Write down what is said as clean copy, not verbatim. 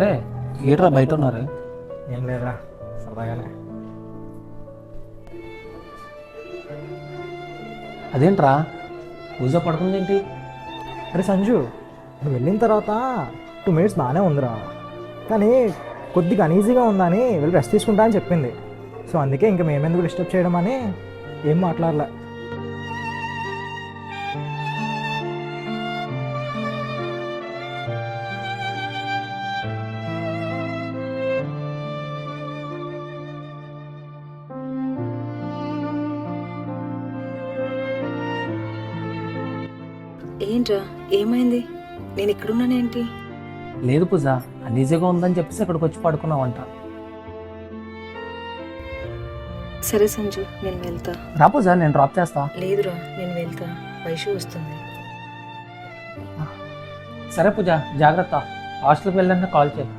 రే ఏట్రా బయట ఉన్నారు? ఏం లేదా సరదాగానే. అదేంట్రా పూజ పడుతుందేంటి? అరే సంజు, నువ్వు వెళ్ళిన తర్వాత 2 minutes బాగానే ఉందిరా, కానీ కొద్దిగా అనీజీగా ఉందని వెళ్ళి రెస్ట్ తీసుకుంటా అని చెప్పింది. సో అందుకే ఇంకా మేమెందుకు డిస్టర్బ్ చేయడం అని ఏం మాట్లాడలే. ఏంట్రా, ఏమైంది? నేను ఇక్కడున్నానేంటి? లేదు పూజ, అనీజీగా ఉందని చెప్పేసి ఇక్కడికి వచ్చి పడుకున్నావంట. సరే సంజు, నేను వెళ్తా. రా పూజ, నేను డ్రాప్ చేస్తా. లేదురా, నేను వెళ్తా. వైషు వస్తుంది. సరే పూజ, జాగ్రత్త. హాస్టల్కి వెళ్ళాక కాల్ చేయి.